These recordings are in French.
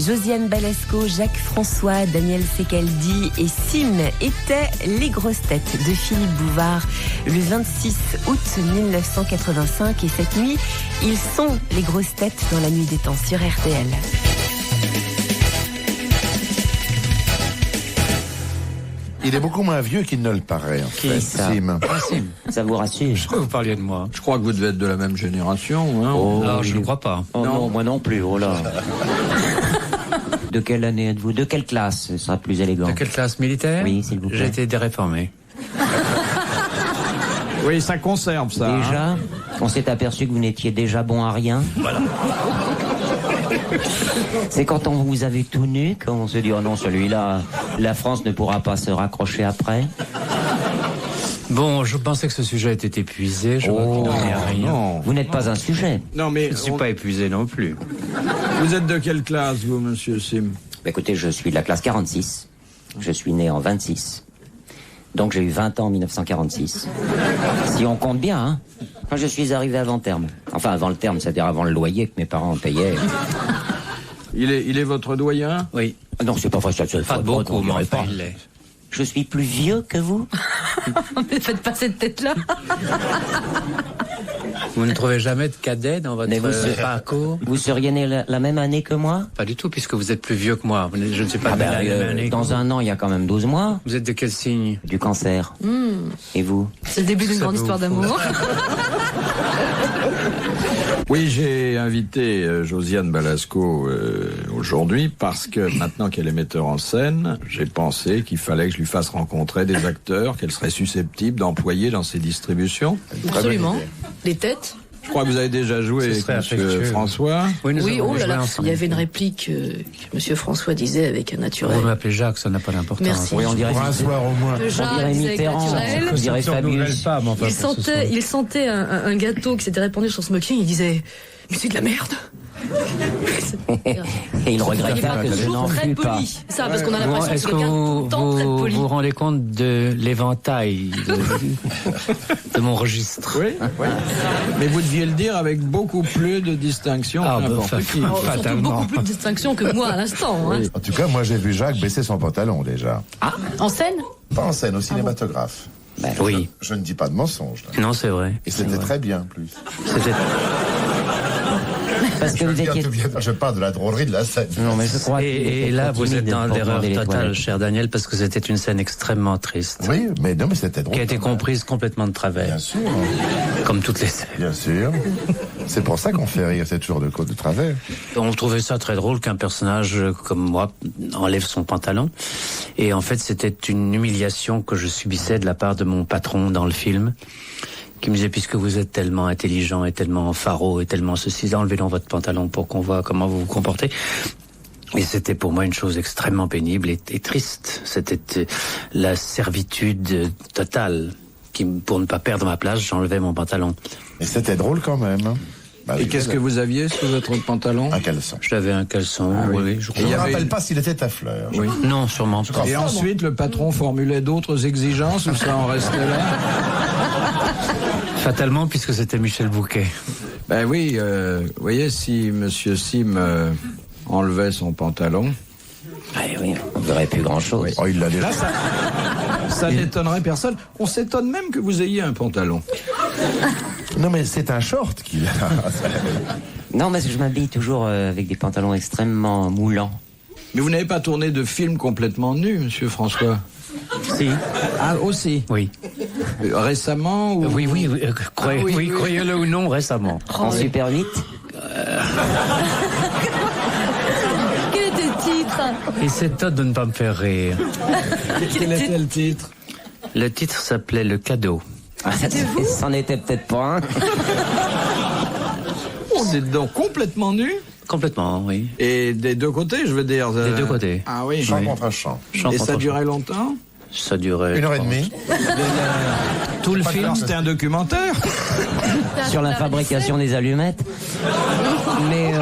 Josiane Balasco, Jacques François, Daniel Secaldi et Sim étaient les grosses têtes de Philippe Bouvard le 26 août 1985. Et cette nuit, ils sont les grosses têtes dans la nuit des temps sur RTL. Il est beaucoup moins vieux qu'il ne le paraît, en fait. Sim. Sim. Ça vous rassure? Je crois que vous parliez de moi. Je crois que vous devez être de la même génération. Hein. Oh, alors, je ne crois pas. Oh non, moi non plus. Oh là. De quelle année êtes-vous? De quelle classe? Ce sera plus élégant. De quelle classe militaire? Oui, s'il vous plaît. J'ai été déréformé. Oui, ça conserve ça. Déjà, hein. on s'est aperçu que vous n'étiez déjà bon à rien. Voilà. C'est quand on vous a vu tout nu qu'on se dit oh non, celui-là, la France ne pourra pas se raccrocher après. Bon, je pensais que ce sujet était épuisé. Je vois qu'il n'en est rien. Non. Vous n'êtes pas un sujet. Non, mais Je ne suis pas épuisé non plus. vous êtes de quelle classe, vous, monsieur Sim? Bah, écoutez, je suis de la classe 46. Je suis né en 26. Donc j'ai eu 20 ans en 1946. Si on compte bien, hein. Quand je suis arrivé avant terme. Enfin, avant le terme, c'est-à-dire avant le loyer que mes parents payaient. Il est votre doyen? Oui. Non, c'est pas vrai, ça se Pas fait beaucoup, on mais dirait enfin, pas. il l'est. Je suis plus vieux que vous? Ne faites pas cette tête-là. Vous ne trouvez jamais de cadet dans votre Mais vous- parcours? Vous seriez né la même année que moi? Pas du tout, puisque vous êtes plus vieux que moi. Je ne suis pas né la même année. Dans un an, il y a quand même 12 mois. Vous êtes de quel signe? Du cancer. Et vous? C'est le début d'une grande histoire d'amour. Oui, j'ai invité Josiane Balasco aujourd'hui parce que maintenant qu'elle est metteur en scène, j'ai pensé qu'il fallait que je lui fasse rencontrer des acteurs qu'elle serait susceptible d'employer dans ses distributions. Absolument. Les têtes. Je crois que vous avez déjà joué Ce avec serait monsieur affectueux. François. Oui, nous Oui, avons oh là joué là. ensemble. Il y avait une réplique que Monsieur François disait avec un naturel. Vous m'appelez Jacques, ça n'a pas d'importance. Merci. Oui, on dirait, Pour un soir au moins. Que on Jacques dirait disait avec Mitterrand, naturel. on dirait Ça ne renouvelle Fabius. pas, mais enfin, pour ce soir. Il sentait un gâteau qui s'était répandu sur son smoking. Il disait mais c'est de la merde. Et il regretta que je n'en très fus pas. poli. Ça, parce qu'on a Bon, l'impression est-ce que que quelqu'un tout vous le temps très poli. vous rendez compte de l'éventail de mon registre? Oui, oui. Mais vous deviez le dire avec beaucoup plus de distinction Ah, que bah, n'importe qui. Alors, surtout fatalement. beaucoup plus de distinction que moi à l'instant. Hein. En tout cas, moi, j'ai vu Jacques baisser son pantalon, déjà. En scène. Pas en scène, au cinématographe. Oui. Je ne dis pas de mensonge. là. Non, c'est vrai. Et c'était très bien, en plus. C'était... Parce que Je vous veux dire, étiez... tout bien, je parle de la drôlerie de la scène. Non, mais je crois qu'il était Et là, trop vous êtes timide dans pour l'erreur demander les totale, toilettes. cher Daniel, parce que c'était une scène extrêmement triste, Oui, mais non, mais c'était drôle. qui a été quand même. comprise complètement de travers, Bien sûr, comme toutes les scènes. bien sûr. C'est pour ça qu'on fait rire, c'est toujours de côte de travers. On trouvait ça très drôle qu'un personnage comme moi enlève son pantalon. Et en fait, c'était une humiliation que je subissais de la part de mon patron dans le film, qui me disait, puisque vous êtes tellement intelligent et tellement faro et tellement ceci, enlevez donc votre pantalon pour qu'on voit comment vous vous comportez. Et c'était pour moi une chose extrêmement pénible et triste. C'était la servitude totale. Pour ne pas perdre ma place, j'enlevais mon pantalon. Et c'était drôle quand même. Hein. Bah, Et qu'est-ce que vous aviez sous votre pantalon? Un caleçon. J'avais un caleçon, oui, je Et crois. il ne y avait- rappelle pas s'il était à fleurs. Oui. Non, sûrement pas. Et ensuite, le patron formulait d'autres exigences ou ça en restait là? Fatalement, puisque c'était Michel Bouquet. Ben oui, vous voyez, si Monsieur Sim enlevait son pantalon, Oui, on ne verrait plus grand-chose. Oh, il l'a déjà. ça n'étonnerait personne. On s'étonne même que vous ayez un pantalon. Non, mais c'est un short qu'il a. Non, mais je m'habille toujours avec des pantalons extrêmement moulants. Mais vous n'avez pas tourné de film complètement nu, Monsieur François? Si. Ah, aussi? Oui. Récemment ou... Oui, oui. Croyez-le ou non, récemment. En Super 8. Quel était le titre? Et c'est étonnant de ne pas me faire rire. Quel était le titre? Le titre s'appelait Le Cadeau. C'en était peut-être pas un. On est donc complètement nu? Complètement, oui. Et des deux côtés, je veux dire. Des deux côtés. Ah oui. Chant contre chant. Et ça durait longtemps? Ça durait... 1h30. Tout le Pas film, de C'était un documentaire? Sur la fabrication des allumettes. Mais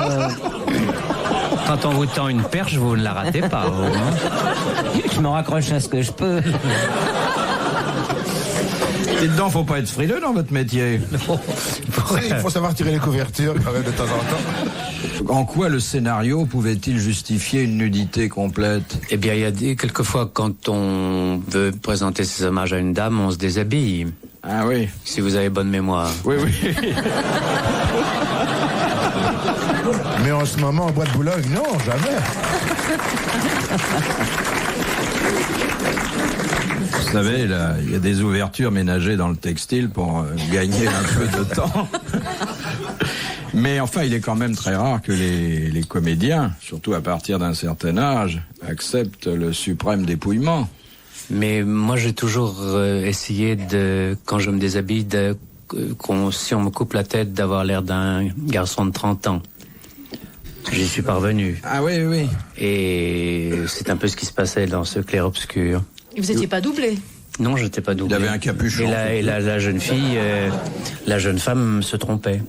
quand on vous tend une perche, vous ne la ratez pas. vous, hein. je me raccroche à ce que je peux. Et dedans, faut pas être frileux dans votre métier. Il faut savoir tirer les couvertures quand même de temps en temps. En quoi le scénario pouvait-il justifier une nudité complète? Eh bien, il y a quelquefois, quand on veut présenter ses hommages à une dame, on se déshabille. Ah oui. Si vous avez bonne mémoire. Oui. Mais en ce moment, en bois de Boulogne, non, jamais. Vous savez, là, il y a des ouvertures ménagées dans le textile pour gagner un peu de temps. Mais enfin, il est quand même très rare que les comédiens, surtout à partir d'un certain âge, acceptent le suprême dépouillement. Mais moi, j'ai toujours essayé quand je me déshabille, si on me coupe la tête, d'avoir l'air d'un garçon de 30 ans. J'y suis parvenu. Ah oui. Et c'est un peu ce qui se passait dans ce clair-obscur. Et vous étiez pas doublé? Non, j'étais pas doublé. Il avait un capuchon. Et la jeune fille, la jeune femme se trompait.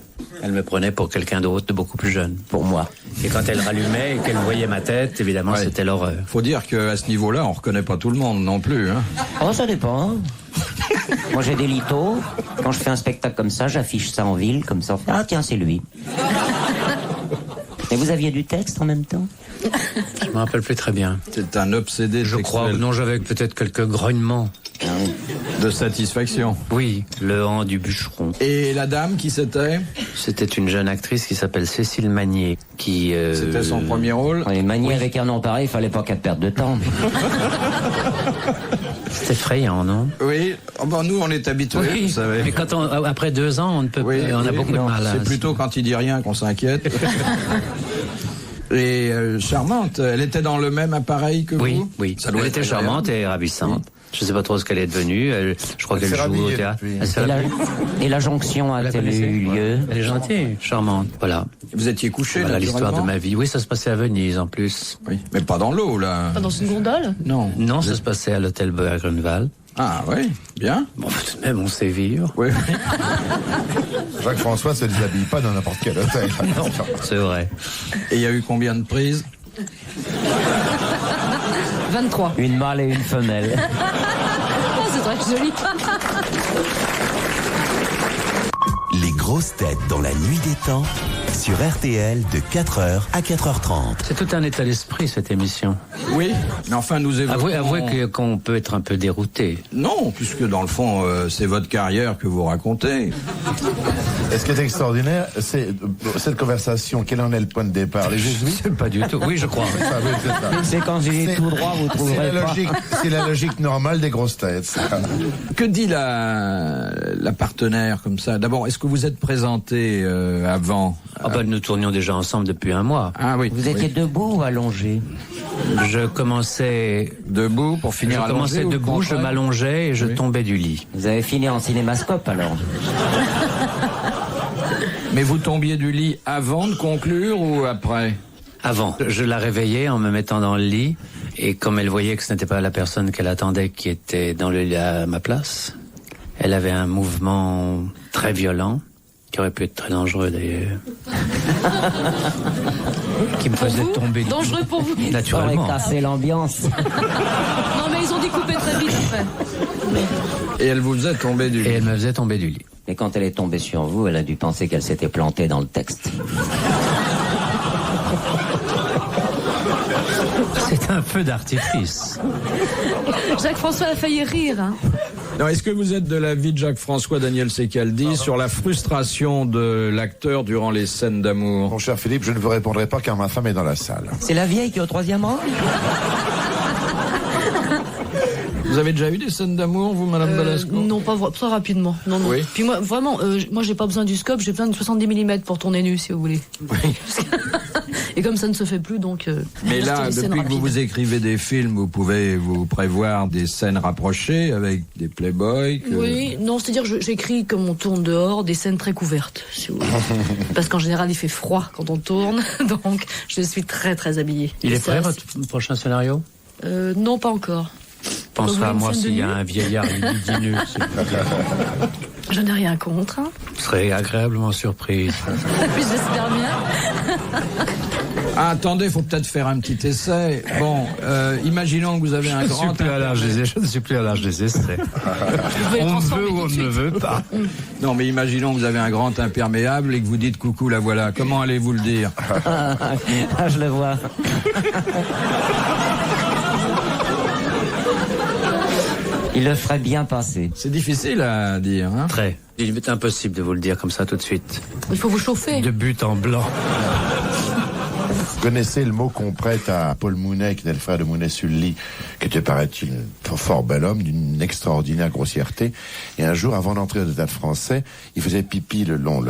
Elle me prenait pour quelqu'un d'autre, de beaucoup plus jeune. Pour moi. Et quand elle rallumait et qu'elle voyait ma tête, évidemment, c'était l'horreur. Faut dire qu'à ce niveau-là, on reconnaît pas tout le monde non plus, hein. Oh, ça dépend. Moi, j'ai des litos. Quand je fais un spectacle comme ça, j'affiche ça en ville, comme ça. Ah, tiens, c'est lui. Et vous aviez du texte en même temps? Je me rappelle plus très bien. C'est un obsédé Je crois, non, j'avais peut-être quelques grognements. de satisfaction. Oui, le han du bûcheron. Et la dame, qui c'était? C'était une jeune actrice qui s'appelle Cécile Magnier, qui... C'était son premier rôle? Et Magnier, avec un nom pareil, il fallait pas qu'elle perde de temps. C'est effrayant, non? Oui. Oh ben nous, on est habitués, Oui, vous savez. mais quand après 2 ans, on ne peut Oui, on a oui, beaucoup non, de mal. C'est plutôt quand il dit rien qu'on s'inquiète. Et charmante, elle était dans le même appareil que Oui, vous? oui. Ça doit Elle être était charmante et ravissante. Je ne sais pas trop ce qu'elle est devenue. Je crois qu'elle joue au théâtre. Et la jonction a-t-elle eu lieu? Elle est gentille, charmante. Voilà. Vous étiez couché, Voilà l'histoire de naturellement? ma vie. Oui, ça se passait à Venise en plus. Oui, mais pas dans l'eau, là. Pas dans une gondole? Non. Non, ça se passait à l'hôtel Grunewald. Ah oui, bien. Bon, tout de même, on sait vivre. Oui. Jacques-François se déshabille pas dans n'importe quel hôtel. Non, c'est vrai. Et il y a eu combien de prises? 23. Une mâle et une femelle. Oh, c'est très joli. Les grosses têtes dans la nuit des temps sur RTL de 4h à 4h30. C'est tout un état d'esprit, cette émission. Oui, mais enfin nous évoquons... Avouez qu'on peut être un peu dérouté. Non, puisque dans le fond, c'est votre carrière que vous racontez. Et ce qui est extraordinaire, c'est cette conversation, quel en est le point de départ? Les jésuites? C'est pas du tout. Oui, je crois. Ah oui, c'est ça. C'est quand vous allez tout droit, vous trouverez pas. C'est la logique normale des grosses têtes. Ça. Que dit la partenaire comme ça? D'abord, est-ce que vous êtes présenté avant? Ah ben, nous tournions déjà ensemble depuis 1 mois. Ah oui. Vous étiez debout ou allongé? Je commençais Debout pour finir allongé? Je commençais ou le debout, je contraire? m'allongeais et je tombais du lit. Vous avez fini en cinémascope alors? Mais vous tombiez du lit avant de conclure ou après? Avant. Je la réveillais en me mettant dans le lit et comme elle voyait que ce n'était pas la personne qu'elle attendait qui était dans le lit à ma place, elle avait un mouvement très violent, qui aurait pu être très dangereux d'ailleurs, qui me faisait tomber du lit. Dangereux pour vous? Ça Naturellement. aurait cassé l'ambiance. Non, mais ils ont découpé très vite après. Et elle vous faisait tomber du Et lit? elle me faisait tomber du lit. Et quand elle est tombée sur vous, elle a dû penser qu'elle s'était plantée dans le texte. C'est un feu d'artifice. Jacques-François a failli rire. Hein. Non, est-ce que vous êtes de l'avis de Jacques-François Daniel Secaldi sur la frustration de l'acteur durant les scènes d'amour? Mon cher Philippe, je ne vous répondrai pas car ma femme est dans la salle. C'est la vieille qui est au 3e rang? Vous avez déjà eu des scènes d'amour, vous, Madame Balasco? Non, pas très rapidement. Non, non. Oui. Puis moi, vraiment, moi, j'ai pas besoin du scope, j'ai besoin de 70 mm pour tourner nu, si vous voulez. Oui. Et comme ça ne se fait plus, donc. Mais juste là, des scènes depuis que vous rapides. vous écrivez des films, vous pouvez vous prévoir des scènes rapprochées avec des playboys Oui, non, c'est-à-dire j'écris comme on tourne dehors, des scènes très couvertes, si vous voulez. Parce qu'en général, il fait froid quand on tourne, donc je suis très très habillée. Il Et est ça, prêt, votre prochain scénario? Non, pas encore. Pense Vous à voulez moi une scène de s'il y a nu un vieillard libidineux. Je n'ai rien contre, hein. Je serais agréablement surprise. J'espère bien. Ah, attendez, faut peut-être faire un petit essai. Bon, imaginons que vous avez un grand... Je ne suis plus à l'âge des essais. On veut ou on ne veut pas. Non, mais imaginons que vous avez un grand imperméable et que vous dites coucou, la voilà. Comment allez-vous le dire? Ah, je le vois. Il le ferait bien passer. C'est difficile à dire, hein? Très. Il est impossible de vous le dire comme ça tout de suite. Il faut vous chauffer. De but en blanc. Vous connaissez le mot qu'on prête à Paul Mounet, qui était le frère de Mounet-Sully, qui était, paraît-il, un fort bel homme, d'une extraordinaire grossièreté. Et un jour, avant d'entrer au Stade français, il faisait pipi dans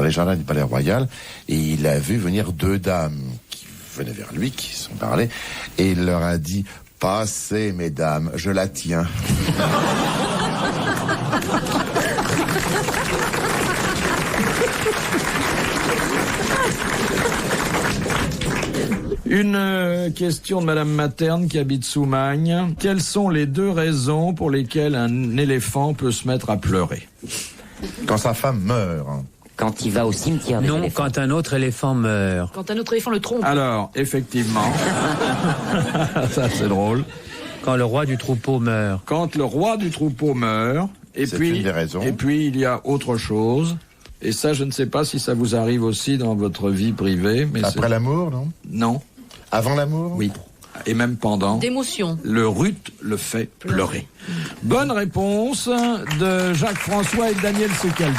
les jardins du Palais Royal, et il a vu venir 2 dames qui venaient vers lui, qui sont parlées, et il leur a dit: passez, mesdames, je la tiens. Une question de Madame Materne qui habite Soumagne. Quelles sont les 2 raisons pour lesquelles un éléphant peut se mettre à pleurer? Quand sa femme meurt. Quand il va au cimetière des Non, éléphants. quand un autre éléphant meurt. Quand un autre éléphant le trompe. Alors, effectivement, ça c'est drôle. Quand le roi du troupeau meurt. Quand le roi du troupeau meurt, et C'est puis, une des raisons. et puis il y a autre chose. Et ça, je ne sais pas si ça vous arrive aussi dans votre vie privée. Mais Après l'amour, non? Non, Avant l'amour? oui. Et même pendant. D'émotion. Le rut le fait pleurer. Bonne réponse de Jacques-François et Daniel Secaldi.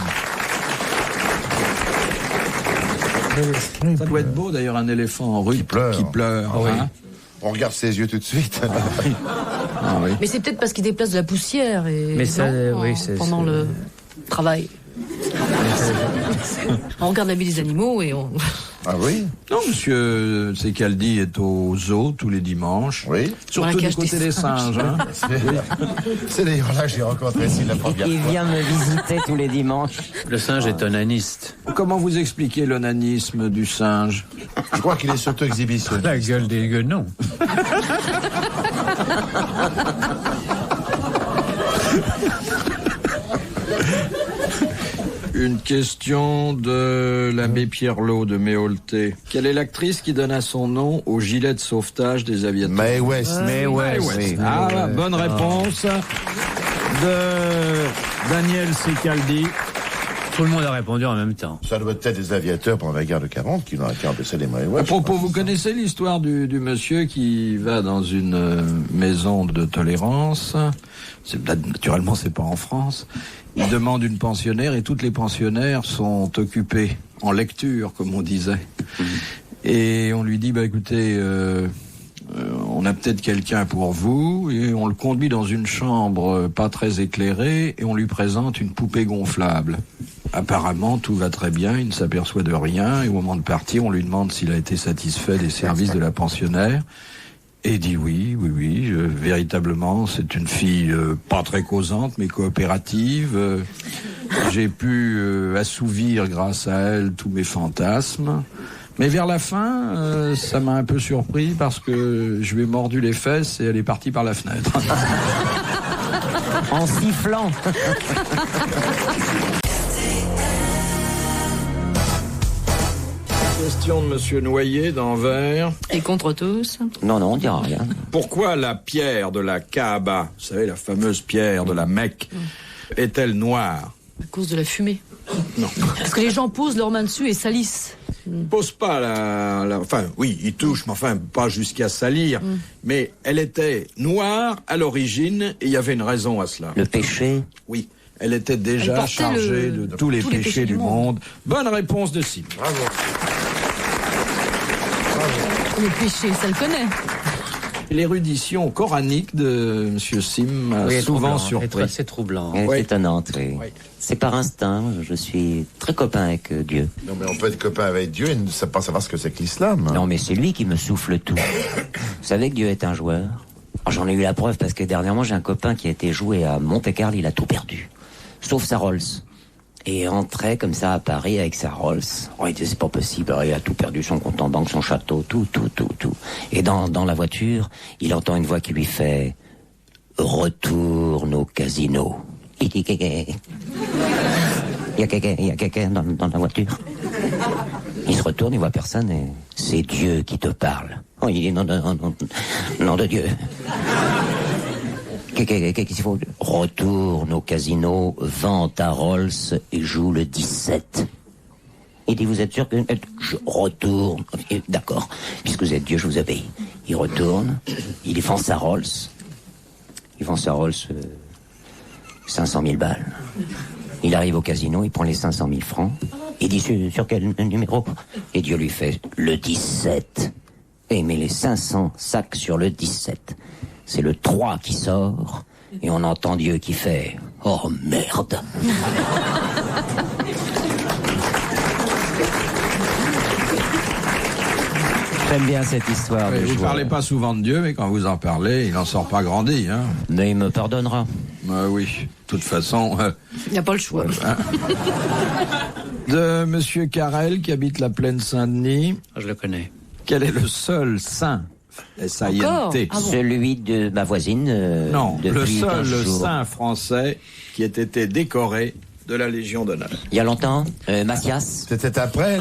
Ça doit être beau d'ailleurs, un éléphant en rut Qui pleure. hein. On regarde ses yeux tout de suite. Ah oui. Mais c'est peut-être parce qu'il déplace de la poussière et Mais ça, non, oui, c'est- pendant c'est- le travail. On regarde la vie des animaux et on... Ah oui? Non, monsieur Secaldi est au zoo tous les dimanches. Oui. Dans la Surtout du cage côté des des singes. Hein. C'est d'ailleurs là que j'ai rencontré Sylvie la première Il fois. vient me visiter tous les dimanches. Le singe est onaniste. Comment vous expliquez l'onanisme du singe? Je crois qu'il est surtout exhibitionniste. La gueule des guenons. Une question de l'abbé Pierrelot de Méolté. Quelle est l'actrice qui donna son nom au gilet de sauvetage des aviateurs? Mae West. Mais ouais, Ouais. Ah, bonne réponse de Daniel Secaldi. Tout le monde a répondu en même temps. Ça doit être des aviateurs pendant la guerre de 40 qui ont été empêchés des Mae À West. propos, vous connaissez l'histoire du monsieur qui va dans une maison de tolérance. Naturellement, c'est pas en France. Il demande une pensionnaire et toutes les pensionnaires sont occupées en lecture, comme on disait. Et on lui dit, bah écoutez, on a peut-être quelqu'un pour vous, et on le conduit dans une chambre pas très éclairée et on lui présente une poupée gonflable. Apparemment, tout va très bien, il ne s'aperçoit de rien, et au moment de partir, on lui demande s'il a été satisfait des services de la pensionnaire. Et il dit oui, véritablement, c'est une fille pas très causante, mais coopérative. J'ai pu assouvir grâce à elle tous mes fantasmes. Mais vers la fin, ça m'a un peu surpris parce que je lui ai mordu les fesses et elle est partie par la fenêtre. En sifflant. Question de Monsieur Noyer d'Anvers. Et contre tous. Non, on dira rien. Pourquoi la pierre de la Kaaba, vous savez, la fameuse pierre de la Mecque, est-elle noire? À cause de la fumée. Non. Parce que les gens posent leurs mains dessus et salissent. Pose pas enfin, oui, il touche, mais enfin, pas jusqu'à salir. Mais elle était noire à l'origine et il y avait une raison à cela. Le péché. Oui, elle était Elle déjà portait chargée de tous les péchés du monde. Bonne réponse de Sim. Le péché, ça le connaît. L'érudition coranique de Monsieur Sim m'a Oui, souvent troublant, surpris. c'est troublant. Elle est Oui. étonnante, oui. Oui. C'est par instinct. Je suis très copain avec Dieu. Non, mais on peut être copain avec Dieu et ne pas savoir ce que c'est que l'islam. Non, mais c'est lui qui me souffle tout. Vous savez que Dieu est un joueur? Oh, j'en ai eu la preuve parce que dernièrement, j'ai un copain qui a été joué à Monte-Carlo, il a tout perdu. Sauf sa Rolls. Et rentrait comme ça à Paris avec sa Rolls. Oh, il disait, c'est pas possible. Alors, il a tout perdu, son compte en banque, son château, tout. Et dans la voiture, il entend une voix qui lui fait « Retourne au casino ». Il y a quelqu'un dans la voiture. Il se retourne, il voit personne et c'est Dieu qui te parle. Oh, il dit non de Dieu. Qu'est-ce qu'il faut? Retourne au casino, vends ta Rolls et joue le 17. Il dit, vous êtes sûr que... Je retourne. D'accord, puisque vous êtes Dieu, je vous obéis. Il retourne, il vend sa Rolls. Il vend sa Rolls 500 000 balles. Il arrive au casino, il prend les 500 000 francs. Il dit, sur quel numéro? Et Dieu lui fait, le 17. Et il met les 500 sacs sur le 17. C'est le 3 qui sort, et on entend Dieu qui fait, oh merde. J'aime bien cette histoire. Vous ne parlez pas souvent de Dieu, mais quand vous en parlez, il n'en sort pas grandi. Hein. Mais il me pardonnera. Oui, de toute façon... Il n'y a pas le choix. De Monsieur Carrel, qui habite la plaine Saint-Denis. Je le connais. Quel est le seul saint S-A-I-N-T. Celui de ma voisine. Non, le seul 15 jours. saint français qui ait été décoré de la Légion d'honneur. Il y a longtemps, Mathias. C'était après.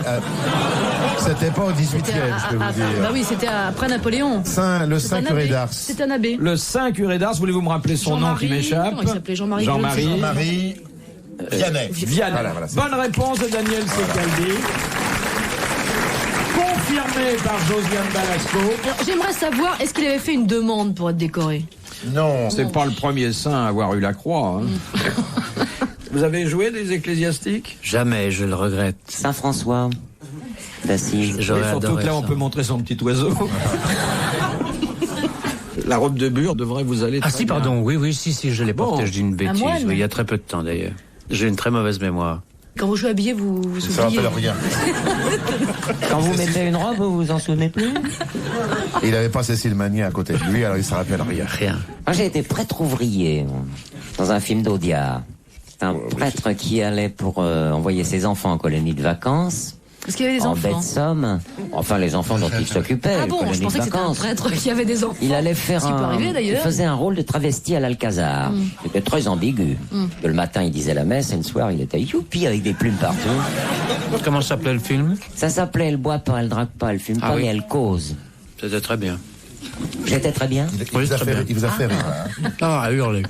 C'était pas au 18e, je peux vous dire. Bah oui, c'était après Napoléon. Le Saint curé d'Ars. C'est un abbé. Le saint curé d'Ars, voulez-vous me rappeler son nom qui m'échappe? Il s'appelait Jean-Marie. Jean-Marie Vianney. Vianney. Voilà, bonne réponse de Daniel Secaldi. Confirmé par Josiane Balasco. Alors, j'aimerais savoir, est-ce qu'il avait fait une demande pour être décoré? Non. C'est pas le premier saint à avoir eu la croix. Hein. Vous avez joué des ecclésiastiques? Jamais, je le regrette. Saint-François d'Assise. J'aurais surtout adoré que là, on ça. peut montrer son petit oiseau. La robe de bure devrait vous aller Ah très si, bien. pardon, oui, si, je l'ai porté, je dis une bêtise. moine. Oui, il y a très peu de temps d'ailleurs. J'ai une très mauvaise mémoire. Quand vous jouez habillé, vous Ça oubliez. rappelle rien. Quand vous mettez une robe, vous vous en souvenez plus? Il avait pas Cécile Magnier à côté de lui, alors il se rappelle rien. Rien. Moi, j'ai été prêtre ouvrier dans un film d'Audiard. C'est un prêtre qui allait pour envoyer ses enfants en colonie de vacances. Parce qu'il y avait des En enfants. baie de Somme. Enfin, les enfants dont il s'occupait. Ah les bon, je colonies pensais de que c'était un vacances. prêtre qui avait des enfants. Il allait faire Ce qui peut arriver, il d'ailleurs. faisait un rôle de travesti à l'Alcazar. C'était très ambigu. Que le matin, il disait la messe, et le soir, il était youpi avec des plumes partout. Comment s'appelait le film? Ça s'appelait Elle boit pas, elle drague pas, elle fume Ah pas, oui. mais elle cause. C'était très bien. J'étais très bien. Il vous a fait rire. Hein. Ah, à hurler. Tout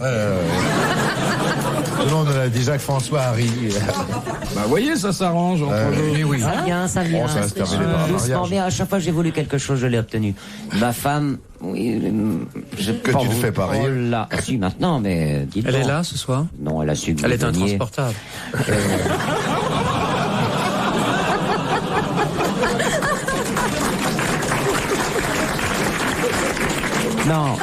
le monde l'a dit, Jacques-François Harry. Bah, vous voyez, ça s'arrange entre vous. Oui, oui. Ça vient, ça vient. Bon, ça va se terminer par un Doucement mariage. bien. À chaque fois que j'ai voulu quelque chose, je l'ai obtenu. Ma femme, oui, Que tu ne fais pas rire. Oh là, ah, si maintenant, mais dites Elle donc. est là ce soir? Non, elle a su que Elle vous est veniez. intransportable. Non,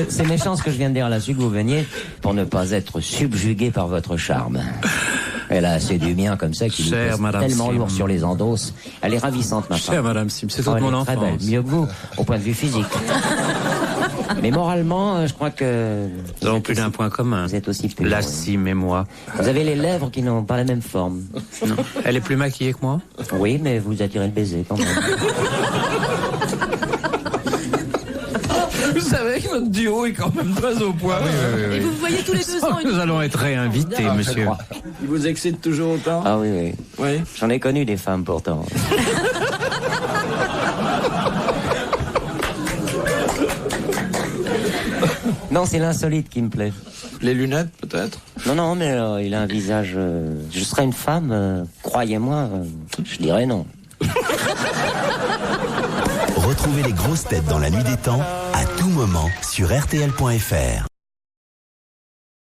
c'est méchant ce que je viens de dire. Elle a su que vous veniez pour ne pas être subjugué par votre charme. Elle a assez du mien comme ça qui lui Chère pèse Madame tellement Sim. lourd sur les endosses. Elle est ravissante, ma Chère femme. Madame Sim, c'est Oh, toute elle mon est très belle, enfance. mieux que vous, au point de vue physique. Mais moralement, je crois que... Nous avons plus d'un point commun. Vous êtes aussi pur. La oui. Sim et moi. Vous avez les lèvres qui n'ont pas la même forme. Non. Elle est plus maquillée que moi? Oui, mais vous attirez le baiser quand même. Vous savez que votre duo est quand même très au point. Et vous voyez tous les 2 ans une... Nous allons être réinvités, Ah, je monsieur. crois. Il vous excite toujours autant? Ah oui, oui. Oui. J'en ai connu des femmes pourtant. Non, c'est l'insolite qui me plaît. Les lunettes, peut-être? Non, mais il a un visage... je serais une femme, croyez-moi, je dirais non. Retrouvez les grosses têtes dans la nuit des temps à tout moment sur RTL.fr.